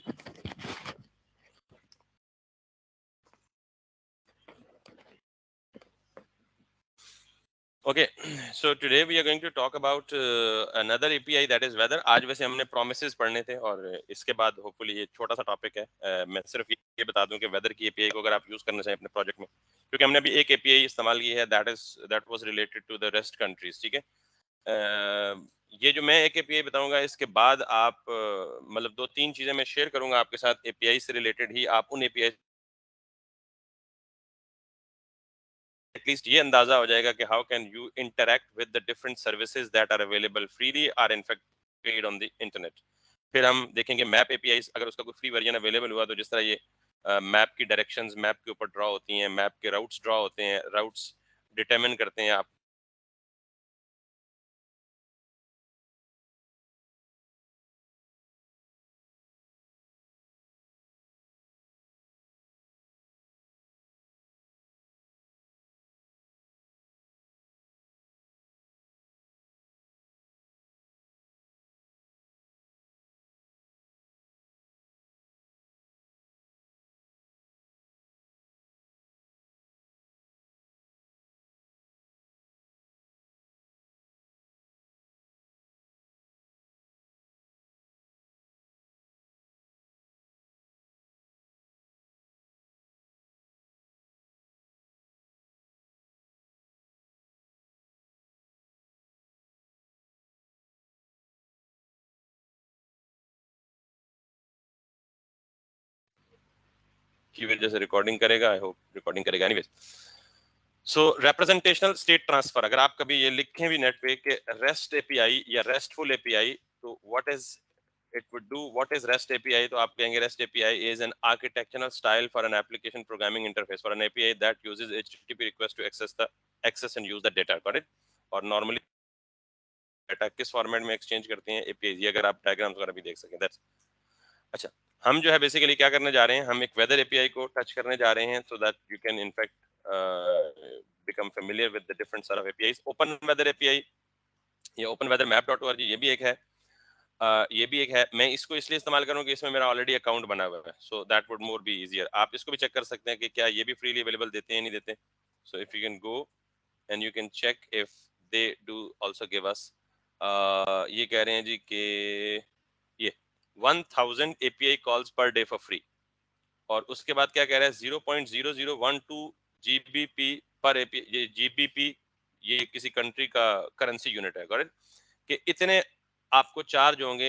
Okay, so today we are going to talk about another API, that is weather. आज वैसे हमने promises पढ़ने थे और इसके बाद hopefully ये छोटा सा टॉपिक है। मैं सिर्फ ये बता दूं कि weather की API को अगर आप यूज करना चाहें अपने प्रोजेक्ट में, क्योंकि हमने अभी एक API इस्तेमाल की है, that was related to the REST countries, ठीक है। ये जो मैं एक API बताऊंगा, इसके बाद आप मतलब दो तीन चीजें मैं शेयर करूंगा आपके साथ API से रिलेटेड ही, आप उन API एटलीस्ट ये अंदाजा हो जाएगा कि how can you interact with the different services that are available freely or in fact paid on the internet. फिर हम देखेंगे मैप एपीआई, अगर उसका कोई फ्री वर्जन अवेलेबल हुआ तो जिस तरह ये मैप की डायरेक्शंस मैप के ऊपर ड्रॉ होती हैं, मैप के राउट्स ड्रॉ होते हैं, राउट्स डिटरमिन करते हैं आप की वजह से रिकॉर्डिंग करेगा, आई होप रिकॉर्डिंग करेगा। एनीवेज, सो रिप्रेजेंटेशनल स्टेट ट्रांसफर, अगर आप कभी ये लिखें भी नेट पे कि रेस्ट एपीआई या रेस्टफुल एपीआई, तो what is it would do, what is REST API, तो आप कहेंगे REST API is an architectural style for an application programming interface for an API that uses HTTP request to access and use the data, got it? और normally data किस format में exchange करते हैं API, ये अगर आप diagrams वगैरह भी देख सकें, दैट्स अच्छा। हम जो है बेसिकली क्या करने जा रहे हैं, हम एक वेदर एपीआई को टच करने जा रहे हैं so that you can in fact become familiar with the different sort of APIs. Open weather API या open weather map dot org, ये भी एक है। ये भी एक है। मैं इसको इसलिए इस्तेमाल करूँ कि इसमें मेरा ऑलरेडी अकाउंट बना हुआ है, so that would more be easier. आप इसको भी चेक कर सकते हैं कि क्या ये भी फ्रीली अवेलेबल देते हैं नहीं देते। So if you can go and you can check if they do also give us, ये कह रहे हैं जी कि ये 1000 API calls per day for free, और उसके बाद क्या कह रहा है 0.0012 जीबीपी पर एपी। ये जीबीपी ये किसी कंट्री का करेंसी यूनिट है, करेक्ट? कि इतने आपको चार्ज होंगे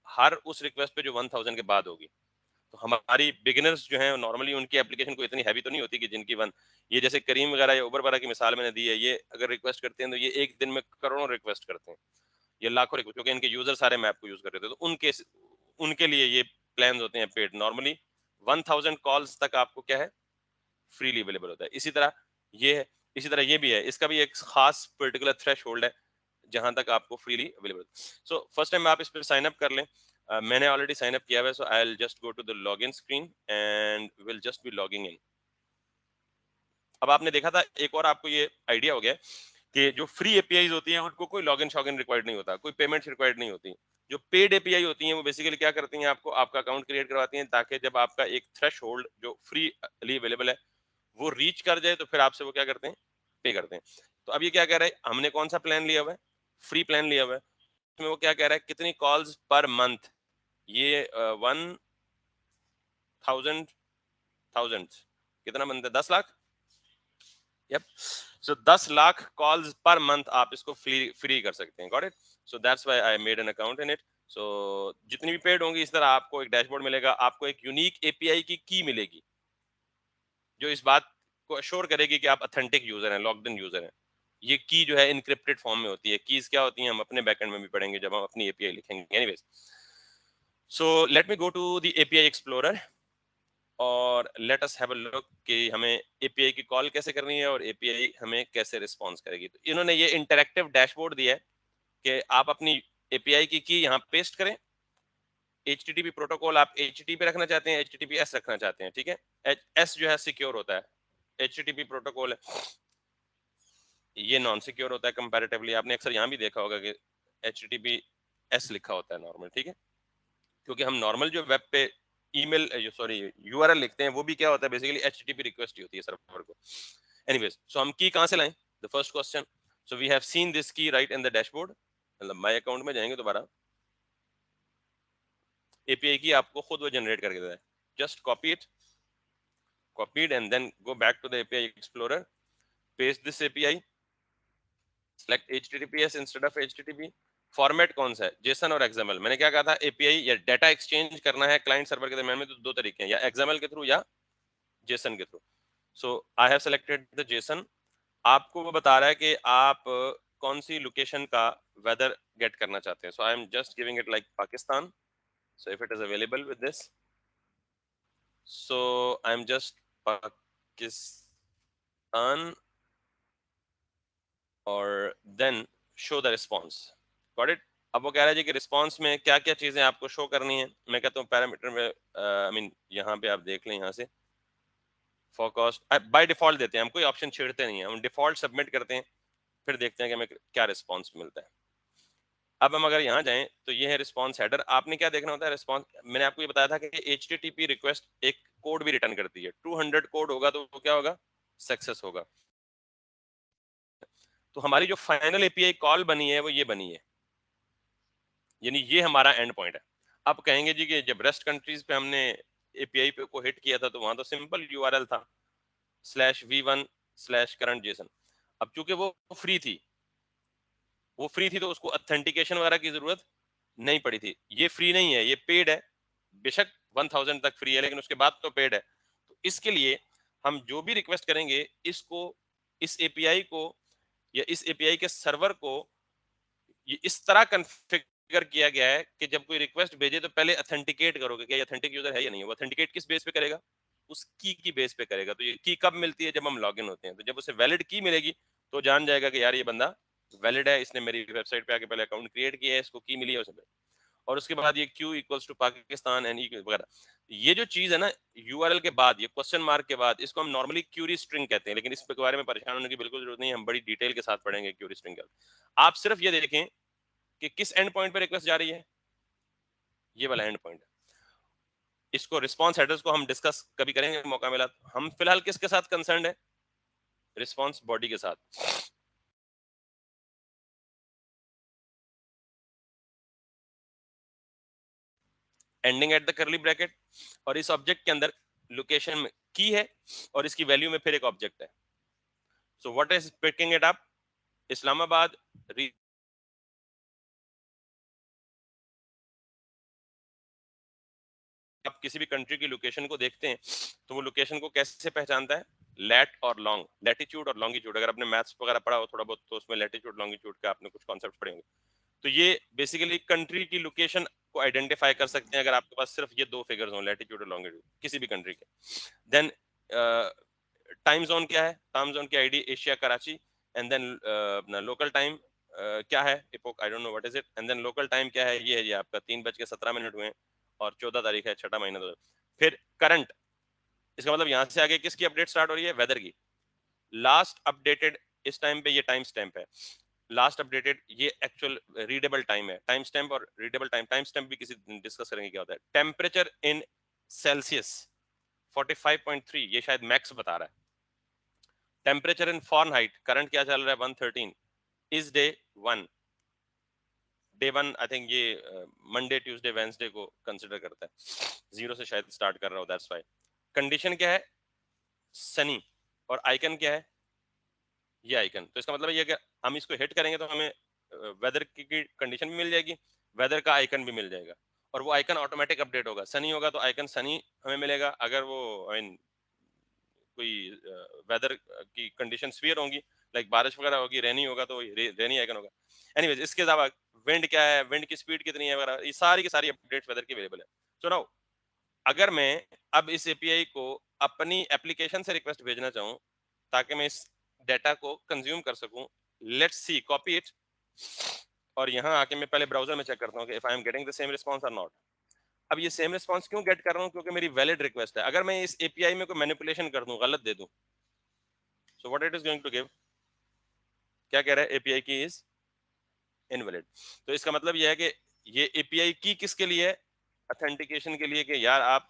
हर उस रिक्वेस्ट पे जो 1000 के बाद होगी। तो हमारी बिगिनर्स जो हैं नॉर्मली उनकी एप्लीकेशन को इतनी हैवी तो नहीं होती कि जिनकी वन, ये जैसे करीम वगैरह या उबर वगैरह की मिसाल मैंने दी है, ये अगर रिक्वेस्ट करते हैं तो ये एक दिन में करोड़ों रिक्वेस्ट करते हैं, ये लाखों रिक्वेस्ट, क्योंकि इनके यूजर सारे मैप को यूज कर रहे थे। तो उनके उनके लिए ये प्लान होते हैं पेड। नॉर्मली 1000 कॉल्स तक आपको क्या है फ्रीली अवेलेबल होता है। इसी तरह ये है, इसी तरह ये भी है, इसका भी एक खास पर्टिकुलर थ्रेश होल्ड है जहां तक आपको freely available. So first time आप इस पर साइन अप कर लें। मैंने ऑलरेडी साइन अप किया हुआ है, so I will just go to the login screen and will just be logging in. अब आपने देखा था एक और आपको ये आइडिया हो गया कि जो फ्री एपीआईज होती हैं उनको कोई लॉगिन शॉगिन रिक्वायर्ड नहीं होता, कोई पेमेंट्स रिक्वायर्ड नहीं होती। जो पेड एपीआई होती हैं वो बेसिकली क्या करती हैं, आपको आपका अकाउंट क्रिएट करवाती हैं ताकि जब आपका एक थ्रेश होल्ड जो फ्री अवेलेबल है वो रीच कर जाए तो फिर आपसे वो क्या करते हैं, पे करते हैं। तो अब ये क्या कह रहा है, हमने कौन सा प्लान लिया हुआ है, फ्री प्लान लिया हुआ है। इसमें वो क्या कह रहा है कितनी कॉल्स पर मंथ, ये 1000 थाउजेंड कितना बनता है 10 lakh. Yup, so 10 lakh calls per month आप इसको फ्री कर सकते हैं, got it? So that's why I made an account in it. So जितनी भी पेड होंगी इस तरह आपको एक डैशबोर्ड मिलेगा, आपको एक यूनिक एपीआई की मिलेगी जो इस बात को अश्योर करेगी कि आप ऑथेंटिक यूजर हैं, लॉग्ड इन यूजर हैं। ये की जो है इनक्रिप्टेड फॉर्म में होती है। कीज क्या होती हैं हम अपने बैकएंड में भी पढ़ेंगे जब हम अपनी एपीआई लिखेंगे। Anyways, so let me go to the API explorer और let us have a look कि हमें एपीआई की कॉल कैसे करनी है और एपीआई हमें कैसे रिस्पॉन्स करेगी। तो इन्होंने ये इंटरेक्टिव डैशबोर्ड दिया है कि आप अपनी एपीआई की यहाँ पेस्ट करें। HTTP प्रोटोकॉल आप HTTP रखना चाहते हैं, HTTPS रखना चाहते हैं, ठीक है। एस जो है सिक्योर होता है, HTTP प्रोटोकॉल ये नॉन सिक्योर होता है कंपैरेटिवली। आपने अक्सर यहाँ भी देखा होगा कि HTTPS लिखा होता है नॉर्मल, ठीक है, क्योंकि हम नॉर्मल जो वेब पे ईमेल सॉरी यूआरएल लिखते हैं, वो भी क्या होता है बेसिकली एचटीटीपी रिक्वेस्ट ही होती है सर्वर को। एनीवेज, सो हम की कहां से लाएं? The first question, so we have seen this key right in the dashboard, मतलब माय अकाउंट में जाएंगे दोबारा, एपीआई की आपको खुद वो जनरेट करके देता है, just copy it, copied and then go back to the API Explorer, paste this API, select HTTPS instead of HTTP, format कौन सा है, जेसन और एक्सएमएल। मैंने क्या कहा था, एपीआई या डाटा एक्सचेंज करना है क्लाइंट सर्वर के दरमियान में तो दो तरीके हैं, या एक्सएमएल के थ्रू या जेसन के through. So I have selected the JSON. आपको वो बता रहा है कि आप कौन सी लोकेशन का वेदर गेट करना चाहते हैं। So I am just giving it like Pakistan, so if it is available with this, so I am just Pakistan और then show the response, got it. अब वो कह रहा है जी कि रिस्पॉन्स में क्या क्या चीजें आपको शो करनी है। मैं कहता हूँ पैरामीटर में आई मीन यहाँ पे आप देख लें, यहाँ से फॉर कॉस्ट बाय डिफॉल्ट देते हैं, हम कोई ऑप्शन छेड़ते नहीं है, हम डिफॉल्ट सबमिट करते हैं, फिर देखते हैं कि हमें क्या रिस्पॉन्स मिलता है। अब हम अगर यहाँ जाएं तो ये है रिस्पॉन्स हेडर। आपने क्या देखना होता है रिस्पॉन्स, मैंने आपको ये बताया था कि एचटीटीपी रिक्वेस्ट एक कोड भी रिटर्न करती है, 200 कोड होगा तो वो क्या होगा, सक्सेस होगा। तो हमारी जो फाइनल एपीआई कॉल बनी है वो ये बनी है, यानी ये हमारा एंड पॉइंट है। आप कहेंगे जी कि जब रेस्ट कंट्रीज पे हमने एपीआई पे को हिट किया था तो वहां तो सिंपल यूआरएल था /v1/current.json। अब चूंकि वो फ्री थी तो उसको ऑथेंटिकेशन वगैरह की जरूरत नहीं पड़ी थी। ये फ्री नहीं है, ये पेड है, बेशक 1000 तक फ्री है लेकिन उसके बाद तो पेड है। तो इसके लिए हम जो भी रिक्वेस्ट करेंगे इसको, इस एपीआई को या इस एपीआई के सर्वर को ये इस तरह कॉन्फ़िगर किया गया है कि जब कोई रिक्वेस्ट भेजे तो पहले ऑथेंटिकेट करोगे कि ये ऑथेंटिक यूजर है या नहीं है। वो ऑथेंटिकेट किस बेस पे करेगा, उस की बेस पे करेगा। तो ये की कब मिलती है, जब हम लॉगिन होते हैं। तो जब उसे वैलिड की मिलेगी तो जान जाएगा कि यार ये बंदा वैलिड है, इसने मेरी वेबसाइट पे आके पहले अकाउंट क्रिएट किया है, इसको की मिली है उसे। और उसके बाद ये Q equals to Pakistan and वगैरह, ये जो चीज है ना यूआरएल के बाद, ये क्वेश्चन मार्क के बाद, इसको हम नॉर्मली क्यूरी स्ट्रिंग कहते हैं, लेकिन इस बारे में परेशान होने की बिल्कुल जरूरत नहीं है, हम बड़ी डिटेल के साथ पढ़ेंगे क्यूरी स्ट्रिंग। आप सिर्फ ये देखें कि किस एंड पॉइंट पे रिक्वेस्ट जा रही है, ये वाला एंड पॉइंट। इसको रिस्पांस हेडर्स को हम डिस्कस कभी करेंगे मौका मिला। हम फिलहाल किसके साथ कंसर्न है, रिस्पांस बॉडी के साथ। एंडिंग एट द करली ब्रैकेट, और इस ऑब्जेक्ट के अंदर लोकेशन में की है और इसकी वैल्यू में फिर एक ऑब्जेक्ट है। So what is picking it up, Islamabad. आप किसी भी कंट्री की लोकेशन को देखते हैं तो वो लोकेशन को कैसे पहचानता है, लैट और लॉन्ग, लैटिट्यूड और लॉन्गिट्यूड। अगर आपने मैथ्स वगैरह पढ़ा हो थोड़ा बहुत तो उसमें लैटिट्यूड लॉन्गिट्यूड का आपने कुछ कॉन्सेप्ट पढ़े होंगे। तो ये बेसिकली कंट्री की लोकेशन को आइडेंटिफाई कर सकते हैं अगर आपके पास सिर्फ ये दो फिगर्स हों, लैटिट्यूड और लॉन्गिट्यूड किसी भी कंट्री के। देन टाइम जोन क्या है, टाइम जोन की ID Asia Karachi, and then अपना लोकल टाइम क्या है, epoch I don't know what is it, and then local time क्या है, ये है जी आपका 3:17 हुए और 14 तारीख है 6वां महीना। तो फिर करंट, इसका मतलब यहाँ से आगे किसकी अपडेट स्टार्ट हो रही है, वेदर की। लास्ट अपडेटेड, इस टाइम पे ये टाइम स्टैम्प है, लास्ट अपडेटेड ये एक्चुअल रीडेबल टाइम है। टाइम स्टैम्प और रीडेबल टाइम, टाइम स्टैम्प भी किसी डिस्कस करेंगे क्या होता है। टेम्परेचर इन सेल्सियस 45.3, ये शायद मैक्स बता रहा है। टेम्परेचर इन फॉरेनहाइट, करंट क्या चल रहा है 113, इस डे 1, डे 1 आई थिंक ये मंडे ट्यूसडे वेंसडे को कंसिडर करता है, 0 से शायद स्टार्ट कर रहा हो, दैट्स व्हाई। कंडीशन क्या है, सनी, और आइकन क्या है, ये आइकन। तो इसका मतलब ये है कि हम इसको हिट करेंगे तो हमें वेदर की कंडीशन भी मिल जाएगी, वेदर का आइकन भी मिल जाएगा, और वो आइकन ऑटोमेटिक अपडेट होगा। सनी होगा तो आइकन सनी हमें मिलेगा, अगर वो आई मीन कोई वेदर की कंडीशन स्फीयर होंगी लाइक बारिश वगैरह होगी, रेनी होगा तो रेनी आइकन होगा। एनीवेज, इसके अलावा विंड क्या है, विंड की स्पीड कितनी है वगैरह, ये सारी की सारी अपडेट्स वेदर की अवेलेबल है। सो नाउ अगर मैं अब इस एपीआई को अपनी एप्लीकेशन से रिक्वेस्ट भेजना चाहूँ ताकि मैं इस डेटा को कंज्यूम कर सकूं, लेट्स सी, कॉपी इट, और यहाँ आके मैं पहले ब्राउजर में चेक करता हूँ कि if I am getting the same response और नॉट। अब ये सेम रिस्पांस क्यों गेट कर रहा हूँ, क्योंकि मेरी वैलिड रिक्वेस्ट है। अगर मैं इस एपीआई में कोई मैनिपुलेशन कर दूं, गलत दे दूं, so what it is going to give, क्या कह रहा है, एपीआई की इज इनवैलिड। तो इसका मतलब यह है कि ये एपीआई की किसके लिए है, ऑथेंटिकेशन के लिए, कि यार आप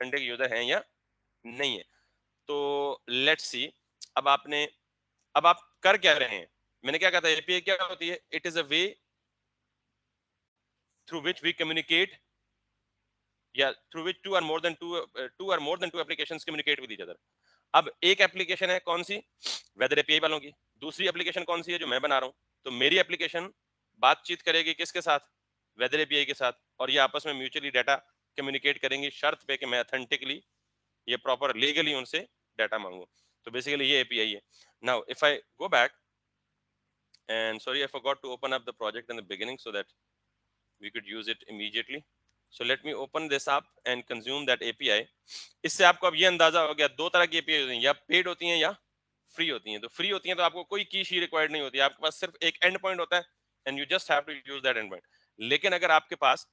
ऑथेंटिक यूजर हैं या नहीं है। तो लेट्स सी, अब आप कर क्या रहे हैं? मैंने क्या कहा था, एपीआई क्या होती है? It is a way through which we communicate, या थ्रू विच टू और more than two applications communicate with each other. अब एक एप्लीकेशन है कौन सी? वेदर एपीआई वालों की। दूसरी एप्लीकेशन कौन सी है? जो मैं बना रहा हूँ। तो मेरी एप्लीकेशन बातचीत करेगी किसके साथ? वेदर एपीआई के साथ, और ये आपस में म्यूचुअली डाटा कम्युनिकेट करेंगी, शर्त पे कि मैं ऑथेंटिकली, ये प्रॉपर लीगली उनसे डाटा मांगू। तो बेसिकली ये एपीआई है। Now if I go back, and sorry, I forgot to open up the project in the beginning so that we could use it immediately. So let me open this up and consume that API. इससे आपको अब ये अंदाजा हो गया, दो तरह की API होती हैं, या पेड होती हैं या फ्री होती हैं। तो फ्री होती हैं तो आपको कोई की शी रिक्वायर्ड नहीं होती, आपके पास सिर्फ एक एंड पॉइंट होता है and you just have to use that endpoint. लेकिन अगर आपके पास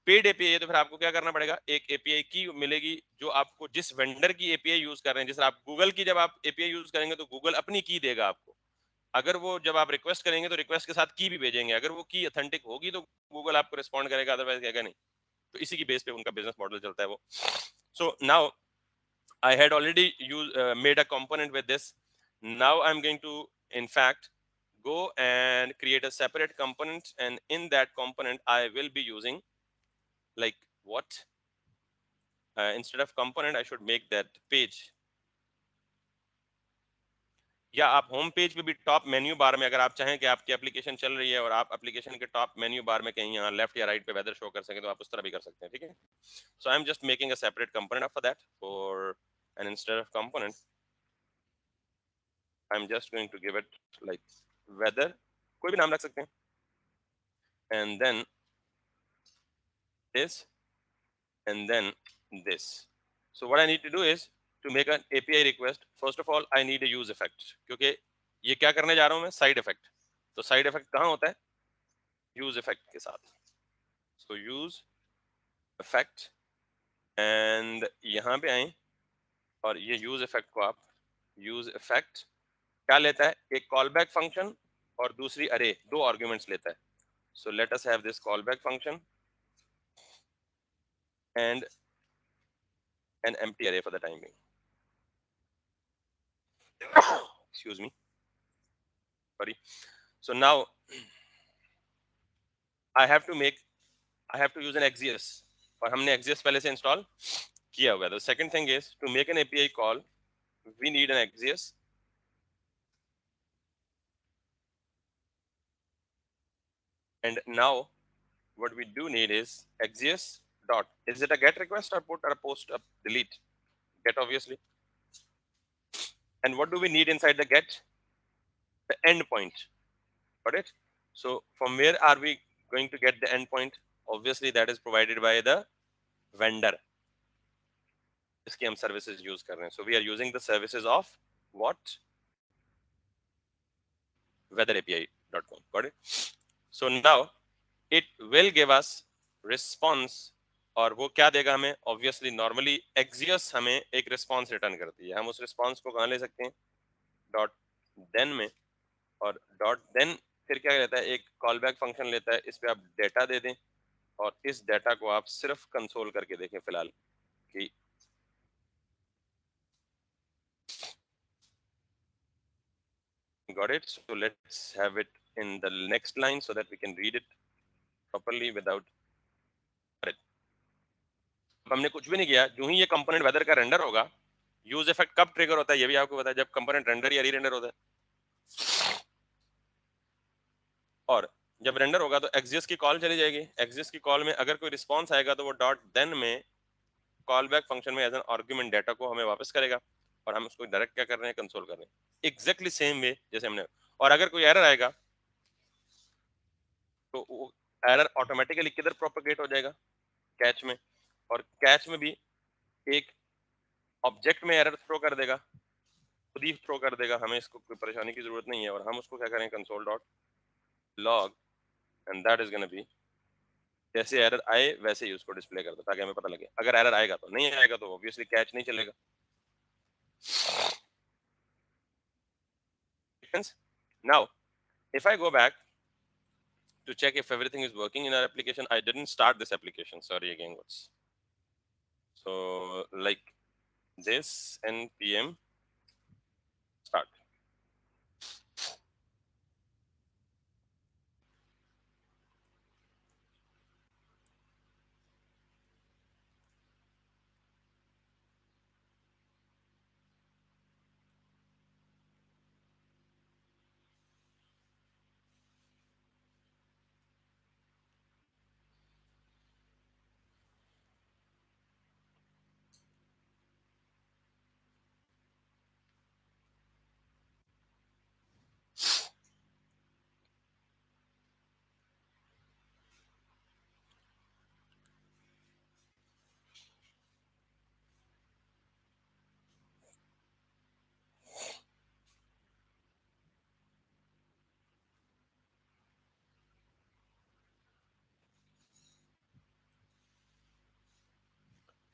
पेड एपीआई है तो फिर आपको क्या करना पड़ेगा? एक एपीआई की मिलेगी जो आपको, जिस वेंडर की एपीआई यूज कर रहे हैं, जैसे आप गूगल की जब आप एपीआई यूज करेंगे तो गूगल अपनी की देगा आपको। अगर वो जब आप रिक्वेस्ट करेंगे तो रिक्वेस्ट के साथ की भी भेजेंगे, अगर वो की ऑथेंटिक होगी तो गूगल आपको रिस्पॉन्ड करेगा, अदरवाइज कहेगा नहीं। तो इसी की बेस पे उनका बिजनेस मॉडल चलता है वो। So now I had already made a component with this. Now I'm going to, in fact, go and create a separate component, and in that component I will be using, like, what, instead of component I should make that page, या आप home page पे भी top menu bar में, अगर आप चाहें कि आपकी एप्लीकेशन चल रही है और आप एप्लीकेशन के टॉप मेन्यू बार में कहीं यहाँ लेफ्ट या राइट पे वेदर शो कर सकें, तो आप उस तरह भी कर सकते हैं, ठीक है। So I am just making a separate component for that, for and instead of component I am just going to give it like weather, कोई भी नाम रख सकते हैं, and then this, and then this. So what I need to do is to make an API request. First of all, I need a use effect, क्योंकि ये क्या करने जा रहा हूँ मैं? Side effect. तो साइड इफेक्ट कहाँ होता है? यूज इफेक्ट के साथ। सो यूज इफेक्ट, एंड यहाँ पे आए, और ये यूज इफेक्ट को आप, यूज इफेक्ट क्या लेता है? एक कॉल बैक फंक्शन और दूसरी अरे, दो आर्ग्यूमेंट्स लेता है। So let us have this call back function and an empty array for the time being. Excuse me, sorry. So now I have to use an Axios, और हमने Axios पहले से इंस्टॉल किया हुआ है। The second thing is to make an API call, we need an Axios, and now what we do need is Axios dot, is it a get request or put or a post or delete? Get, obviously. And what do we need inside the get? The endpoint. Got it? So from where are we going to get the endpoint? Obviously that is provided by the vendor जिसकी हम services use कर रहे हैं. So we are using the services of what? weatherapi.com. Got it? So now it will give us response, और वो क्या देगा हमें? Obviously normally Axios हमें एक response return करती है, हम उस response को कहाँ ले सकते हैं? डॉट देन में, और डॉट देन फिर क्या रहता है? एक कॉल बैक फंक्शन लेता है, इस पे आप डेटा दे दें और इस डेटा को आप सिर्फ कंसोल करके देखें फिलहाल कि got it. So let's have it in the next line so that we can read it properly without it. हमने कुछ भी नहीं किया, जो ही ये कंपोनेंट वेदर का रेंडर होगा, यूज इफेक्ट कब ट्रिगर होता है ये भी आपको पता है, जब कंपोनेंट रेंडर या री रेंडर होता है। और जब रेंडर होगा तो एक्सिस की कॉल चली जाएगी, एक्सिस की कॉल में अगर कोई रिस्पांस आएगा तो वो डॉट देन में कॉल बैक फंक्शन में एज एन आर्गुमेंट डाटा को हमें वापस करेगा, और हम उसको डायरेक्ट क्या कर रहे हैं? कंसोल कर रहे हैं, एग्जैक्टली सेम वे जैसे हमने। और अगर कोई एरर आएगा तो वो एरर ऑटोमेटिकली किधर प्रोपेगेट हो जाएगा? कैच में, और कैच में भी एक ऑब्जेक्ट में एरर थ्रो कर देगा, खुद ही थ्रो कर देगा, हमें इसको कोई परेशानी की जरूरत नहीं है। और हम उसको क्या करें? Console dot log, and that is gonna be, जैसे एरर आए वैसे ही उसको डिस्प्ले कर दो ताकि हमें पता लगे। अगर एरर आएगा तो, नहीं आएगा तो ऑब्वियसली कैच नहीं चलेगा। Now if I go back to check if everything is working in our application, I didn't start this application, sorry again. So like this npm start.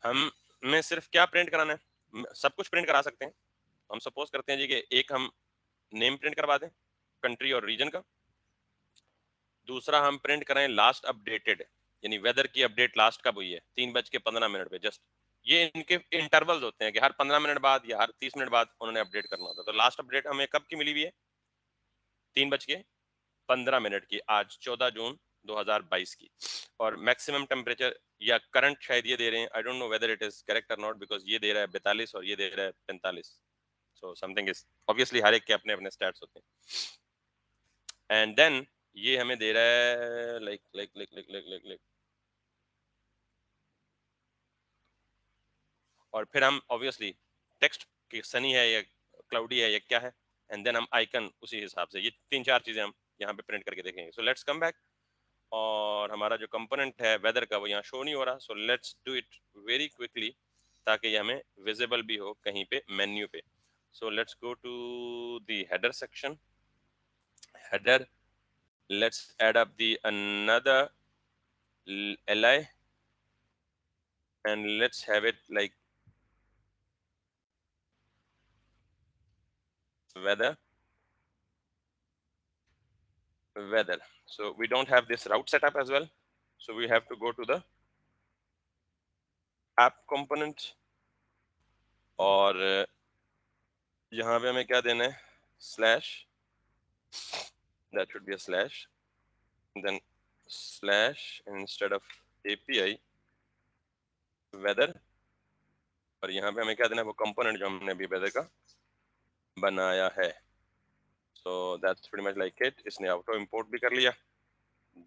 हम में सिर्फ क्या प्रिंट कराना है, सब कुछ प्रिंट करा सकते हैं। हम सपोज करते हैं जी कि एक हम नेम प्रिंट करवा दें कंट्री और रीजन का, दूसरा हम प्रिंट कराएं लास्ट अपडेटेड, यानी वेदर की अपडेट लास्ट कब हुई है 3:15 पे जस्ट। ये इनके इंटरवल्स होते हैं कि हर 15 मिनट बाद या हर 30 मिनट बाद उन्होंने अपडेट करना होता है। तो लास्ट अपडेट हमें कब की मिली हुई है, 3:15 की, आज 14 जून 2022 की। और मैक्सिमम टेम्परेचर या करंट शायद ये दे रहे हैं, आई don't know whether it is correct और नॉट, बिकॉज ये दे रहा है 42 और ये दे रहा है 45। सो समथिंग इज ऑब्वियसली, हर एक के अपने अपने स्टैट्स होते हैं। एंड देन ये हमें दे रहा है like like like like like like like, और फिर हम ऑब्वियसली टेक्स्ट की सनी है या क्लाउडी है या क्या है, एंड देन हम आइकन उसी हिसाब से, ये 3-4 चीजें हम यहाँ पे प्रिंट करके देखेंगे। सो लेट्स कम बैक, और हमारा जो कंपोनेंट है वेदर का वो यहाँ शो नहीं हो रहा। So let's do it very quickly ताकि ये हमें विजिबल भी हो कहीं पे मेन्यू पे। So let's go to the header section, header, let's add up the another li, and let's have it like weather. So we don't have this route setup as well, so we have to go to the app component, और यहाँ पे हमें क्या देना है, slash, that should be a slash, then slash instead of API weather, और यहाँ पे हमें क्या देना है, वो कंपोनेंट जो हमने अभी weather का बनाया है। So that's pretty much like it, इसने auto import भी कर लिया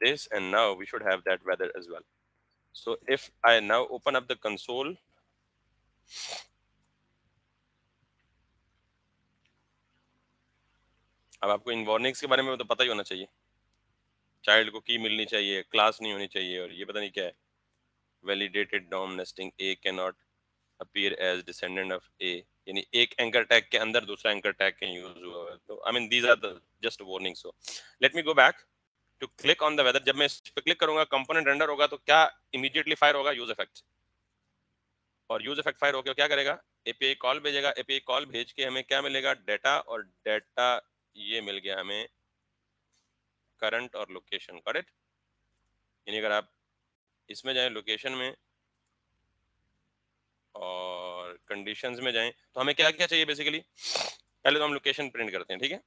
this, and now we should have that weather as well. So if I now open up the console, अब आपको इन वार्निंग्स के बारे में तो पता ही होना चाहिए, चाइल्ड को की मिलनी चाहिए, क्लास नहीं होनी चाहिए, और ये पता नहीं क्या है, validated DOM nesting, a can not appear as descendant of a, यानी एक एंकर टैग के अंदर दूसरा एंकर टैग के यूज हुआ है। तो I mean these are the just warnings. So let me go back to click on the weather. जब मैं इस पे क्लिक करूंगा कंपोनेंट रेंडर होगा, तो क्या इमीडिएटली फायर होगा, यूज इफेक्ट, और यूज इफेक्ट फायर होकर क्या करेगा, एपीआई कॉल भेजेगा। एपीआई कॉल भेज के हमें क्या मिलेगा, डेटा, और डेटा ये मिल गया हमें करंट और लोकेशन, करेक्ट। यानी अगर आप इसमें जाएं लोकेशन में और कंडीशंस में जाएं, तो हमें क्या क्या चाहिए बेसिकली, पहले तो हम लोकेशन प्रिंट करते हैं, ठीक है।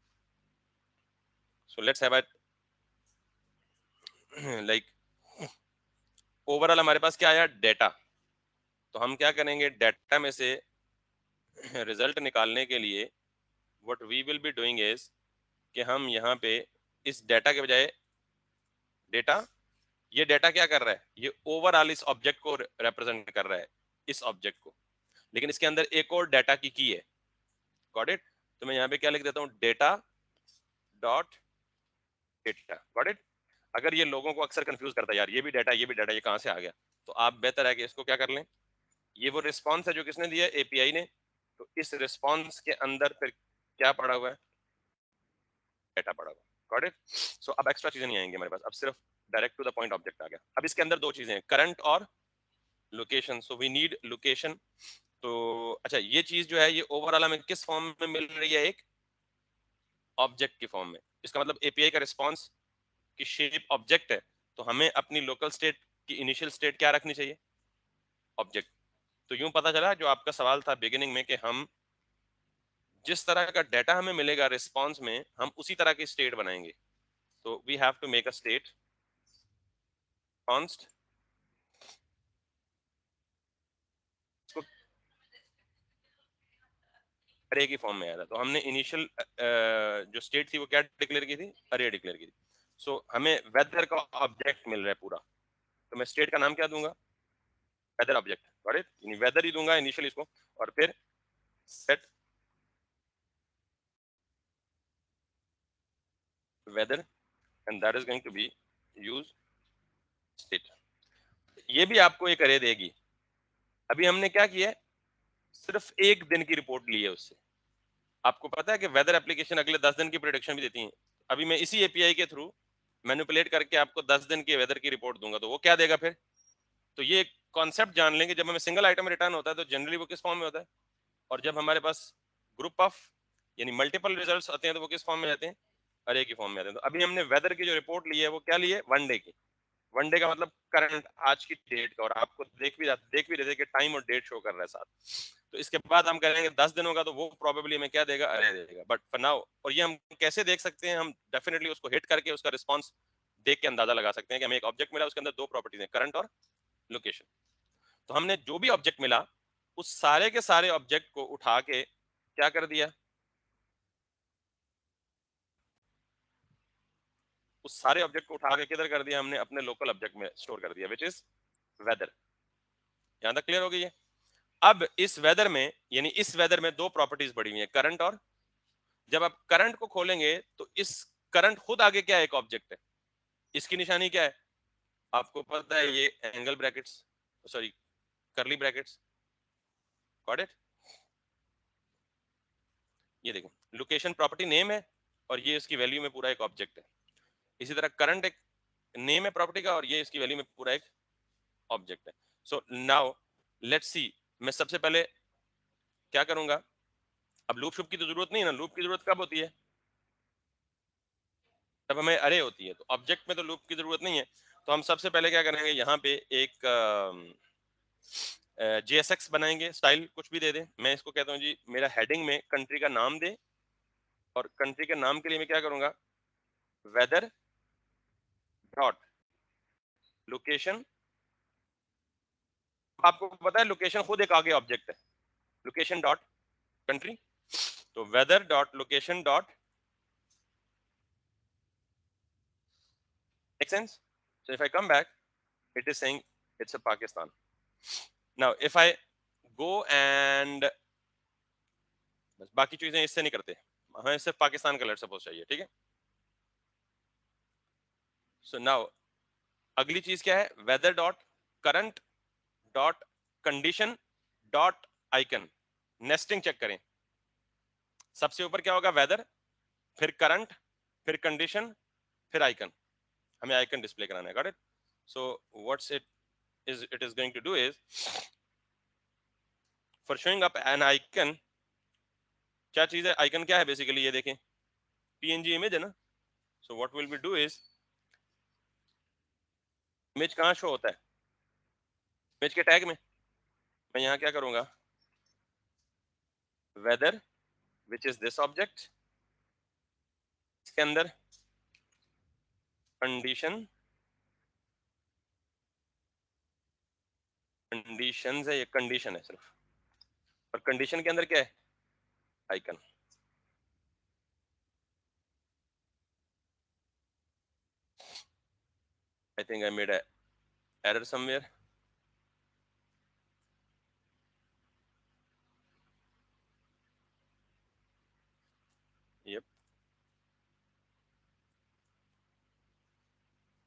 So let's have it like overall हमारे पास क्या आया, डेटा। तो हम क्या करेंगे, डेटा में से रिजल्ट निकालने के लिए what we will be doing is कि हम यहाँ पे इस डेटा के बजाय, डेटा, ये डेटा क्या कर रहा है, ये ओवरऑल इस ऑब्जेक्ट को रिप्रेजेंट कर रहा है, इस ऑब्जेक्ट को, लेकिन इसके अंदर एक और डेटा की है, गॉट इट। तो मैं यहाँ पे क्या लिख देता हूँ, data dot data, got it. अगर ये लोगों को अक्सर कंफ्यूज करता है, यार ये भी डेटा ये भी डेटा, ये कहाँ से आ गया, तो आप बेहतर है कि इसको क्या कर लें, ये वो रिस्पॉन्स है जो किसने दिया है, एपीआई ने। तो इस रिस्पॉन्स के अंदर फिर क्या पड़ा हुआ है, डेटा पड़ा हुआ, गॉट इट। सो अब एक्स्ट्रा चीजें नहीं आएंगी हमारे पास, अब सिर्फ direct to the point object आ गया। अब इसके अंदर दो चीजें हैं, करंट और location. So we need location. तो अच्छा, ये चीज जो है ये ओवरऑल हमें किस फॉर्म में मिल रही है, एक ऑब्जेक्ट की फॉर्म में। इसका मतलब एपीआई का रिस्पॉन्स की शेप ऑब्जेक्ट है, तो हमें अपनी लोकल स्टेट की इनिशियल स्टेट क्या रखनी चाहिए, ऑब्जेक्ट। तो यूं पता चला जो आपका सवाल था बिगिनिंग में कि हम जिस तरह का डाटा हमें मिलेगा रिस्पांस में हम उसी तरह की स्टेट बनाएंगे। तो we have to make a state const, array की फॉर्म में आया था। तो हमने इनिशियल जो स्टेट थी वो क्या डिक्लेयर की थी, अरे डिक्लेयर की थी। सो हमें वेदर का ऑब्जेक्ट मिल रहा है पूरा, तो मैं स्टेट का नाम क्या दूंगा, वेदर ऑब्जेक्ट, गॉट इट, यानी वेदर ही दूंगा इनिशियल इसको, और फिर set weather and that is going to be use state. ये भी आपको एक अरे देगी। अभी हमने क्या किया है, सिर्फ एक दिन की रिपोर्ट ली है उससे। आपको पता है कि वेदर एप्लीकेशन अगले 10 दिन की प्रोडिक्शन भी देती है। अभी मैं इसी एपीआई के थ्रू मैनिपुलेट करके आपको 10 दिन के वेदर की रिपोर्ट दूंगा, तो वो क्या देगा फिर। तो ये कॉन्सेप्ट जान लेंगे, जब हमें सिंगल आइटम रिटर्न होता है तो जनरली वो किस फॉर्म में होता है, और जब हमारे पास ग्रुप ऑफ यानी मल्टीपल रिजल्ट्स आते हैं तो वो किस फॉर्म में आते हैं, अरे की फॉर्म में आते हैं। तो अभी हमने वेदर की जो रिपोर्ट ली है वो क्या ली है, 1 डे की। 1 डे का मतलब करंट आज की डेट का, और आपको देख भी रहे थे कि टाइम और डेट शो कर रहा है साथ। तो इसके बाद हम करेंगे 10 दिनों का, तो वो प्रोबेबली हमें क्या देगा, अरे देगा। बट फॉर नाउ, और ये हम कैसे देख सकते हैं, हम डेफिनेटली उसको हिट करके उसका रिस्पॉन्स देख के अंदाजा लगा सकते हैं कि हमें एक ऑब्जेक्ट मिला, उसके अंदर दो प्रॉपर्टीज हैं, करंट और लोकेशन। तो हमने जो भी ऑब्जेक्ट मिला उस सारे के सारे ऑब्जेक्ट को उठा के क्या कर दिया, उस सारे ऑब्जेक्ट को उठा के किधर कर दिया हमने, अपने लोकल ऑब्जेक्ट में स्टोर कर दिया, विच इज वेदर। यहां तक क्लियर हो गई है। अब इस वेदर में, यानी इस वेदर में दो प्रॉपर्टीज बढ़ी हुई है, करंट और, जब आप करंट को खोलेंगे तो इस करंट खुद आगे क्या है, एक ऑब्जेक्ट है। इसकी निशानी क्या है, आपको पता है, ये एंगल ब्रैकेट्स, सॉरी करली ब्रैकेट्स, गॉट इट। ये देखो लोकेशन प्रॉपर्टी नेम है, और ये इसकी वैल्यू में पूरा एक ऑब्जेक्ट है। इसी तरह करंट एक नेम है प्रॉपर्टी का, और ये इसकी वैल्यू में पूरा एक ऑब्जेक्ट है। सो नाउ लेट्स सी, मैं सबसे पहले क्या करूंगा, अब लूप शुप की तो जरूरत नहीं है ना, लूप की जरूरत कब होती है, जब हमें अरे होती है। तो ऑब्जेक्ट में तो लूप की जरूरत नहीं है। तो हम सबसे पहले क्या करेंगे, यहाँ पे एक JSX बनाएंगे, स्टाइल कुछ भी दे दे। मैं इसको कहता हूँ जी, मेरा हेडिंग में कंट्री का नाम दे, और कंट्री के नाम के लिए मैं क्या करूंगा, वेदर डॉट लोकेशन। आपको पता है लोकेशन खुद एक आगे ऑब्जेक्ट है, लोकेशन डॉट कंट्री। तो weather dot location dot, make sense? So if I come back, it is saying it's a Pakistan. Now if I go and, बस बाकी चीजें इससे नहीं करते, हमें सिर्फ पाकिस्तान का लेट सपोज चाहिए, ठीक है। सो नाउ अगली चीज क्या है, weather dot current dot condition dot icon. Nesting check करें, सबसे ऊपर क्या होगा, वेदर, फिर करंट, फिर कंडीशन, फिर आइकन। हमें आइकन डिस्प्ले कराना है, got it. So what's it is going to do is, for showing up an icon, क्या चीज है आइकन, क्या है बेसिकली, ये देखें पीएनजी इमेज है ना। So what will be do is, image कहाँ शो होता है, इमेज के टैग में। मैं यहाँ क्या करूंगा, weather which is this object, इसके अंदर कंडीशन, कंडीशंस है, ये कंडीशन है सिर्फ, और कंडीशन के अंदर क्या है, icon. I think I made a error somewhere. Yep,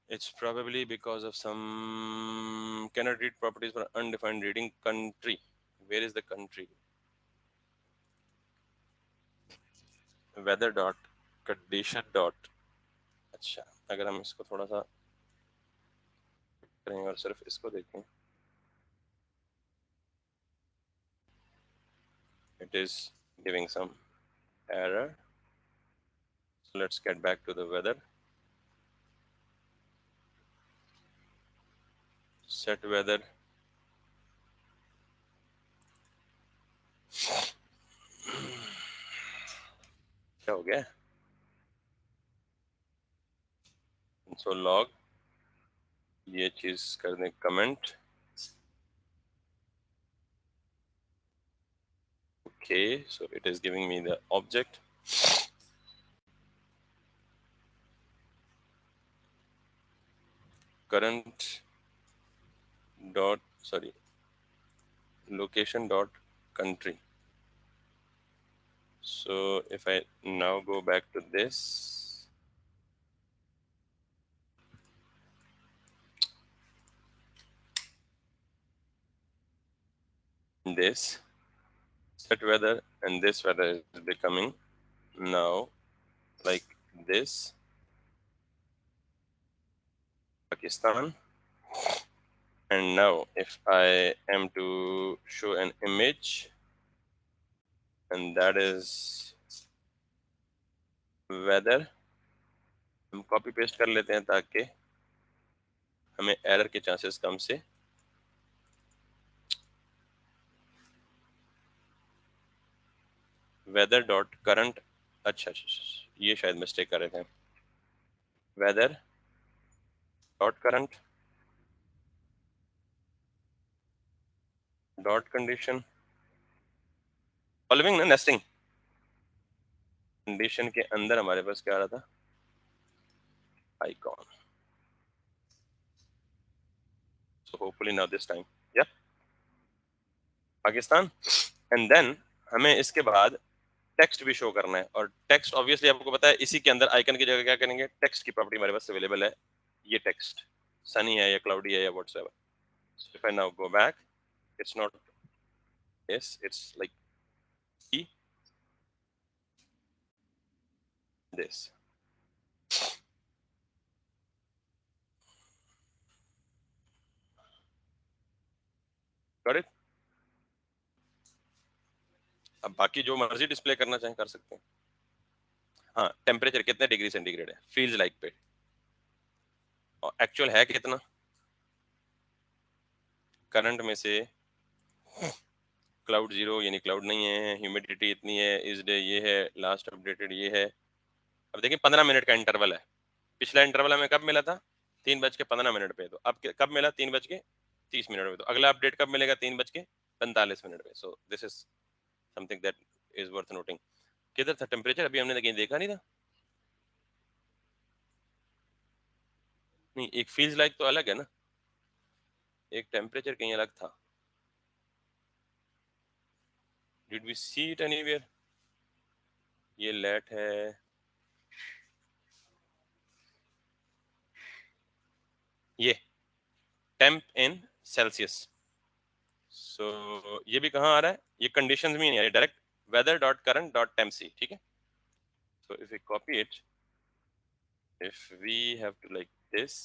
it's probably because of some cannot read properties for undefined reading country. Where is the country, weather dot condition dot, अच्छा अगर हम इसको थोड़ा सा करेंगे और सिर्फ इसको देखें, it is giving some error. So let's get back to the weather, set weather क्या हो गया? कंसोल लॉग, ये चीज कर दें comment. Okay, so it is giving me the object. Current dot, sorry, location dot country. So if I now go back to this set weather, and this weather is becoming now like this, Pakistan. And now if I am to show an image, and that is weather, हम copy paste कर लेते हैं ताकि हमें error के chances कम से. Weather dot current, अच्छा ये शायद मिस्टेक कर रहे थे. Weather dot current dot condition, following ना, नेस्टिंग कंडीशन के अंदर हमारे पास क्या आ रहा था? Icon. So hopefully now this time, या पाकिस्तान. एंड देन हमें इसके बाद टेक्स्ट भी शो करना है, और टेक्स्ट ऑब्वियसली आपको पता है इसी के अंदर आइकन की जगह क्या करेंगे, टेक्स्ट की प्रॉपर्टी हमारे पास अवेलेबल है. ये टेक्स्ट सनी है या क्लाउडी है या whatsoever. So if I now go back, it's not this, it's like this. Got it? अब बाकी जो मर्जी डिस्प्ले करना चाहें कर सकते हैं. हाँ, टेम्परेचर कितने डिग्री सेंटीग्रेड है, फील्स लाइक पे, और एक्चुअल है कितना. करंट में से क्लाउड जीरो यानी क्लाउड नहीं है, ह्यूमिडिटी इतनी है, इस डे ये है, लास्ट अपडेटेड ये है. अब देखिए 15 मिनट का इंटरवल है. पिछला इंटरवल हमें कब मिला था? 3:15 पे. तो अब कब मिला? 3:30 पे. तो अगला अपडेट कब मिलेगा? 3:45 पे. So this is something that is worth noting. किधर था टेम्परेचर? अभी हमने कहीं देखा नहीं था. नहीं, एक फील्स लाइक तो अलग है ना, एक टेम्परेचर कहीं अलग था. Did we see it anywhere? ये लेट है. ये टेम्प इन सेल्सियस. सो ये भी कहाँ आ रहा है? ये कंडीशंस में नहीं आ रहा है, direct weather dot current dot temp C. ठीक है. So if we copy it, if we have to like this,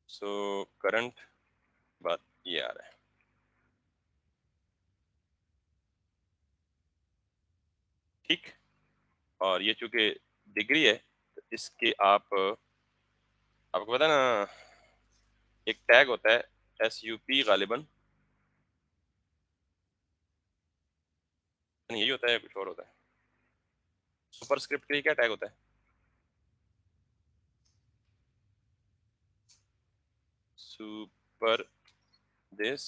so current बात ये आ रहा है. ठीक. और ये चूंकि डिग्री है, तो इसके आप, आपको पता है ना, एक टैग होता है SUP, गालिबन यही होता है, कुछ और होता है. सुपरस्क्रिप्ट के लिए क्या टैग होता है? सुपर दिस,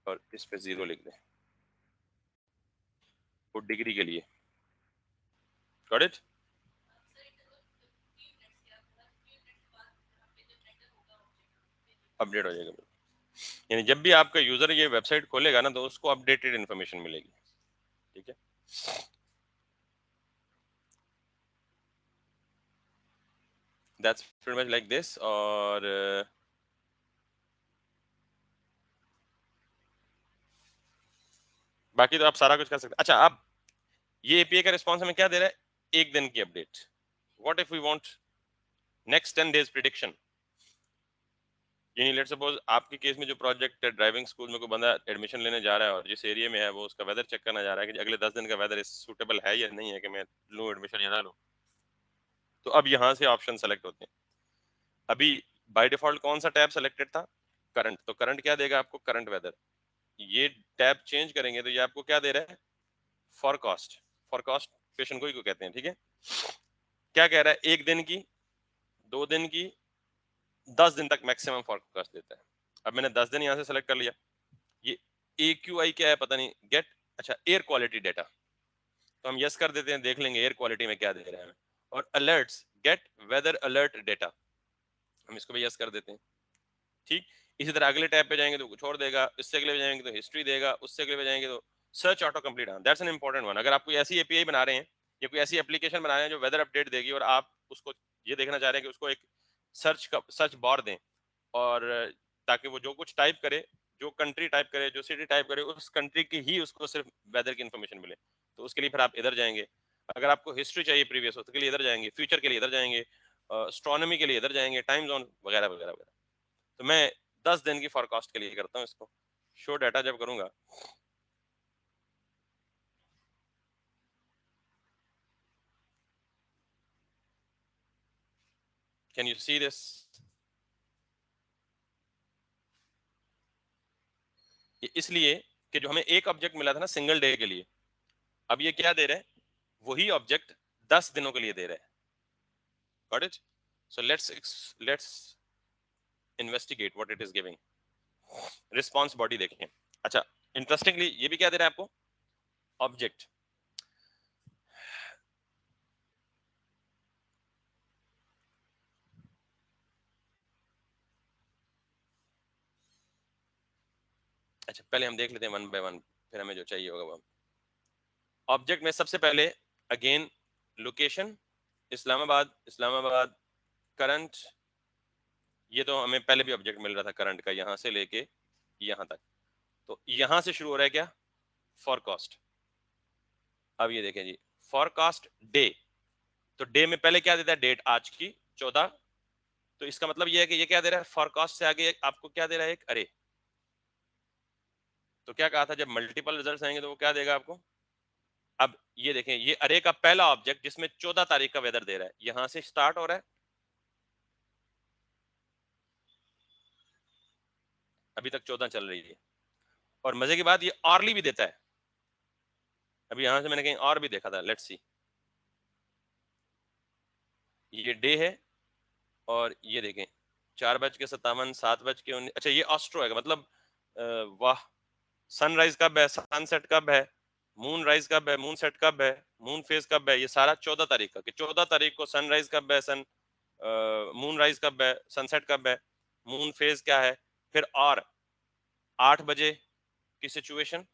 और इस पे 0 लिख दें, वो डिग्री के लिए. Got it? अपडेट हो जाएगा. यानी जब भी आपका यूजर ये वेबसाइट खोलेगा ना, तो उसको अपडेटेड इन्फॉर्मेशन मिलेगी. ठीक है. That's pretty much like this. और बाकी तो आप सारा कुछ कर सकते हैं. अच्छा, अब ये एपीआई का रिस्पांस हमें क्या दे रहा है? एक दिन की update. What if we want next 10 days prediction? यानी लेट्स सपोज आपके केस में जो प्रोजेक्ट है, ड्राइविंग स्कूल में कोई बंदा एडमिशन लेने जा रहा है, और जिस एरिया में है वो उसका वेदर चेक करना जा रहा है कि अगले 10 दिन का वेदर सूटेबल है या नहीं है कि मैं लूँ एडमिशन या ना लूँ. तो अब यहाँ से ऑप्शन सेलेक्ट होते हैं. अभी बाय डिफॉल्ट कौन सा टैब सेलेक्टेड था? करंट. तो करंट क्या देगा आपको? Current weather. ये टैब चेंज करेंगे तो ये आपको क्या दे रहा है, फॉरकास्ट। फॉरकास्ट पेशेंट को ही को कहते हैं, ठीक है। क्या कह रहा है, 1 दिन की, 2 दिन की, 10 दिन तक मैक्सिमम फॉरकास्ट देता है। अब मैंने 10 दिन यहाँ से सेलेक्ट कर लिया। ये AQI क्या है पता नहीं, गेट, अच्छा एयर क्वालिटी डेटा, तो हम यस कर देते हैं, देख लेंगे एयर क्वालिटी में क्या दे रहा है हमें। और alerts, get weather alert data, हम इसको भी यस कर देते हैं, ठीक। इसी तरह अगले टैब पे जाएंगे तो कुछ और देगा, इससे अगले पे जाएंगे तो हिस्ट्री देगा, उससे अगले पे जाएंगे तो सर्च ऑटो कंप्लीट। हाँ, दैट्स एन इंपॉर्टेंट वन। अगर आप कोई ऐसी एपीआई बना रहे हैं या कोई ऐसी एप्लीकेशन बना रहे हैं जो वेदर अपडेट देगी और आप उसको ये देखना चाह रहे हैं कि उसको एक सर्च बार दें, और ताकि वो जो कुछ टाइप करे, जो कंट्री टाइप करे, जो सिटी टाइप करे, उस कंट्री की ही उसको सिर्फ वेदर की इन्फॉर्मेशन मिले, तो उसके लिए फिर आप इधर जाएंगे। अगर आपको हिस्ट्री चाहिए प्रीवियस, उसके लिए इधर जाएंगे, फ्यूचर के लिए इधर जाएंगे, एस्ट्रोनॉमी के लिए इधर जाएंगे, टाइम जोन वगैरह वगैरह वगैरह। तो मैं 10 दिन की फॉरकास्ट के लिए करता हूँ इसको। शो डाटा जब करूंगा, कैन यू सी दिस, इसलिए कि जो हमें एक ऑब्जेक्ट मिला था ना सिंगल डे के लिए, अब ये क्या दे रहा है, वही ऑब्जेक्ट 10 दिनों के लिए दे रहा है। Got it? So let's investigate what it is giving. Response body देखें। अच्छा, इंटरेस्टिंगली ये भी क्या दे रहा है आपको, ऑब्जेक्ट। अच्छा, पहले हम देख लेते हैं वन बाय वन, फिर हमें जो चाहिए होगा वो। ऑब्जेक्ट में सबसे पहले again location, Islamabad, Islamabad, current, ये तो हमें पहले भी ऑब्जेक्ट मिल रहा था करंट का, यहां से लेके यहां तक, तो यहां से शुरू हो रहा है क्या, फॉरकास्ट। अब ये देखें जी, फॉरकास्ट डे, तो डे में पहले क्या देता है, डेट आज की 14, तो इसका मतलब ये है कि ये क्या दे रहा है, फॉरकास्ट से आगे आपको क्या दे रहा है, एक अरे। तो क्या कहा था, जब मल्टीपल रिजल्ट्स आएंगे तो वो क्या देगा आपको। अब ये देखें, ये अरे का पहला ऑब्जेक्ट जिसमें 14 तारीख का वेदर दे रहा है, यहां से स्टार्ट हो रहा है, अभी तक 14 चल रही है, और मजे की बात ये ऑरली भी देता है। अभी यहां से मैंने कहीं और भी देखा था, लेट्स सी, ये डे है, और ये देखें 4:57, 7:19, अच्छा ये ऑस्ट्रो है, मतलब वाह, सनराइज कब है, सनसेट कब है, मून राइज कब है, मून सेट कब है, मून फेज कब है, ये सारा 14 तारीख का, कि 14 तारीख को सनराइज कब है, मून राइज कब है, सनसेट कब है, मून फेज क्या है, फिर और 8 बजे की सिचुएशन,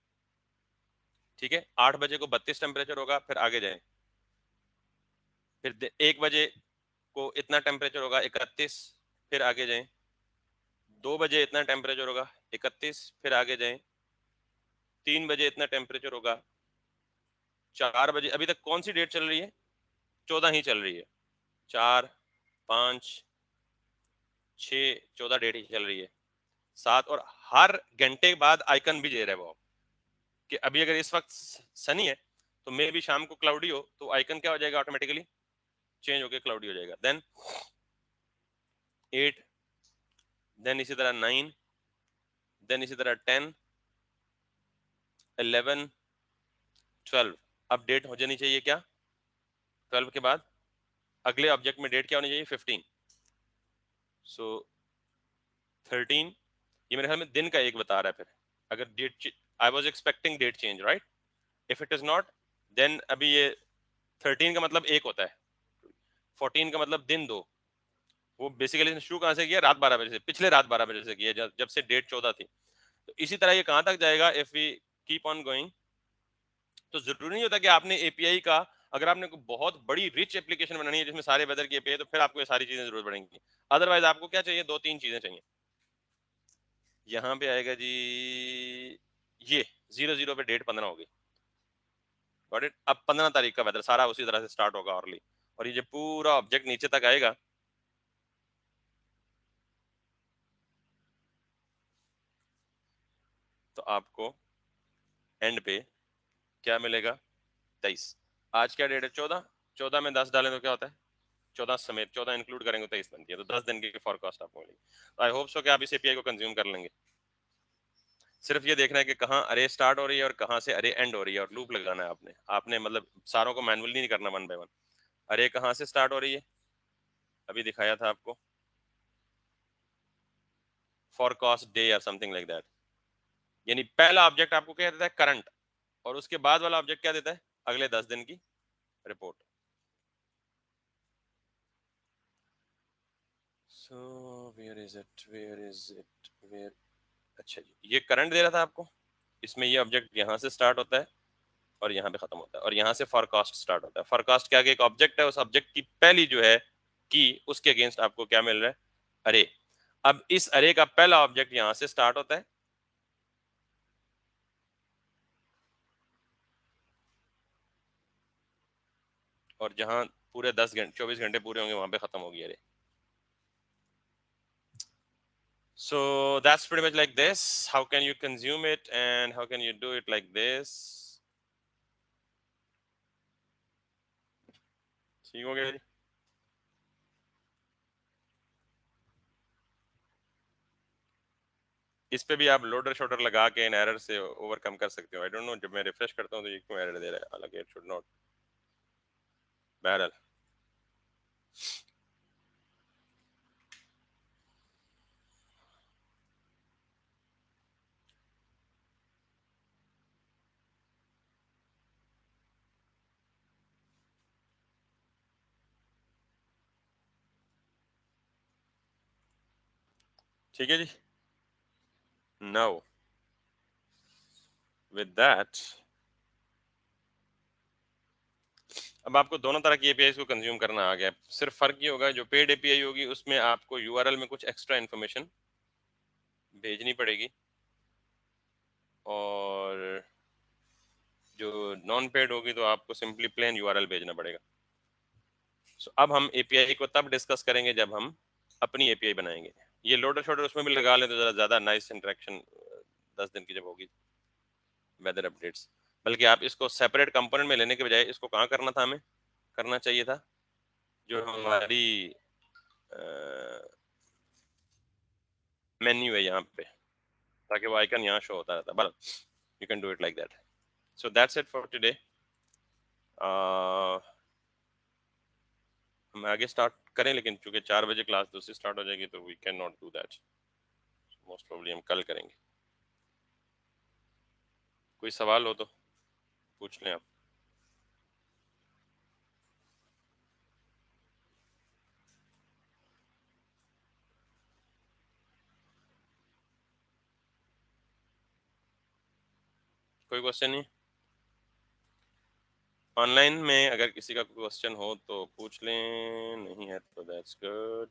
ठीक है, 8 बजे को 32 टेम्परेचर होगा, फिर आगे जाए, फिर 1 बजे को इतना टेम्परेचर होगा 31, फिर आगे जाए, 2 बजे इतना टेम्परेचर होगा 31, फिर आगे जाए, 3 बजे इतना टेम्परेचर होगा, 4 बजे, अभी तक कौन सी डेट चल रही है, 14 ही चल रही है, 4, 5, 6, 14 डेट ही चल रही है, 7, और हर घंटे बाद आइकन भी दे रहा है वो, कि अभी अगर इस वक्त सनी है तो मे भी शाम को क्लाउडी हो, तो आइकन क्या हो जाएगा, ऑटोमेटिकली चेंज होकर क्लाउडी हो जाएगा। देन 8, देन इसी तरह 9, देन इसी तरह 10, 11, 12, अब डेट हो जानी चाहिए क्या, 12 के बाद अगले ऑब्जेक्ट में डेट क्या होनी चाहिए, 15, सो 13, ये मेरे ख्याल में दिन का एक बता रहा है, फिर अगर date, I was expecting date change, right, if it is not, then अभी ये 13 का मतलब एक होता है, 14 का मतलब दिन दो, वो बेसिकली शुरू कहाँ से किया, रात 12 बजे से, पिछले रात 12 बजे से किया, जब से डेट 14 थी। तो इसी तरह ये कहाँ तक जाएगा, if we keep on going, तो जरूरी नहीं होता कि आपने एपीआई का, अगर आपने कोई बहुत बड़ी रिच एप्लीकेशन बनानी है जिसमें सारे वेदर की एपीआई, तो फिर आपको ये सारी चीजें जरूरत पड़ेंगी। अदरवाइज आपको क्या चाहिए, 2-3 चीजें चाहिए। यहाँ पे आएगा जी, ये 00 पे डेट 15 होगी, गॉट इट। अब 15 तारीख का वेदर सारा उसी तरह से स्टार्ट होगा अर्ली, और ये जो पूरा ऑब्जेक्ट नीचे तक आएगा, तो आपको एंड पे क्या मिलेगा, 23। आज क्या डेट है, 14, 14 में 10 डालें तो क्या होता है, 14 समेत 14 इंक्लूड करेंगे तो 23 बनती है, तो 10 दिन की फॉरकास्ट आपको मिलेगी। तो आई होप सो कि आप इस एपीआई को कंज्यूम कर लेंगे। सिर्फ ये देखना है कि कहाँ अरे स्टार्ट हो रही है और कहाँ से अरे एंड हो रही है, और लूप लगाना है आपने आपने मतलब सारों को मैनुअली नहीं करना वन बाय वन। अरे कहाँ से स्टार्ट हो रही है, अभी दिखाया था आपको, फॉरकास्ट डे या समथिंग लाइक दैट। यानी पहला ऑब्जेक्ट आपको क्या देता है, करंट, और उसके बाद वाला ऑब्जेक्ट क्या देता है, अगले 10 दिन की रिपोर्ट। सो वेयर, अच्छा जी ये करंट दे रहा था आपको, इसमें ये ऑब्जेक्ट यहाँ से स्टार्ट होता है और यहाँ पे खत्म होता है, और यहाँ से फॉरकास्ट स्टार्ट होता है। फॉरकास्ट के आगे एक ऑब्जेक्ट है, उस ऑब्जेक्ट की पहली जो है की, उसके अगेंस्ट आपको क्या मिल रहा है, अरे। अब इस अरे का पहला ऑब्जेक्ट यहाँ से स्टार्ट होता है, और जहां पूरे 10 घंटे 24 घंटे पूरे होंगे वहां पे खत्म होगी अरे। So that's pretty much like this. How can you consume it and how can you do it like this? ठीक हो गया जी। इस पे भी आप लोडर शोडर लगा के इन एरर से ओवरकम कर सकते हो। आई डोंट नो, जब मैं रिफ्रेश करता हूँ तो ये क्यों एरर दे रहा है, हालांकि इट शुड नॉट। बहरहाल ठीक है जी। नाउ विद दैट, अब आपको दोनों तरह की एपीआई को कंज्यूम करना आ गया। सिर्फ फर्क ये होगा, जो पेड एपीआई होगी उसमें आपको यूआरएल में कुछ एक्स्ट्रा इन्फॉर्मेशन भेजनी पड़ेगी, और जो नॉन पेड होगी तो आपको सिंपली प्लेन यूआरएल भेजना पड़ेगा। So, अब हम एपीआई को तब डिस्कस करेंगे जब हम अपनी एपीआई बनाएंगे। ये लोडर शोडर उसमें भी लगा लें तो जरा ज्यादा नाइस इंटरेक्शन 10 दिन की जब होगी वेदर अपडेट्स। बल्कि आप इसको सेपरेट कंपोनेंट में लेने के बजाय इसको कहाँ करना था, हमें करना चाहिए था जो हमारी मेन्यू है यहाँ पे, ताकि वो आइकन यहाँ शो होता रहता। But you can do it like that. So that's it for today. हम आगे स्टार्ट करें, लेकिन चूंकि 4 बजे क्लास दूसरी स्टार्ट हो जाएगी तो we can not do that. Most probably हम कल करेंगे। कोई सवाल हो तो पूछ लें आप। कोई क्वेश्चन नहीं ऑनलाइन में, अगर किसी का क्वेश्चन हो तो पूछ लें, नहीं है तो दैट्स गुड।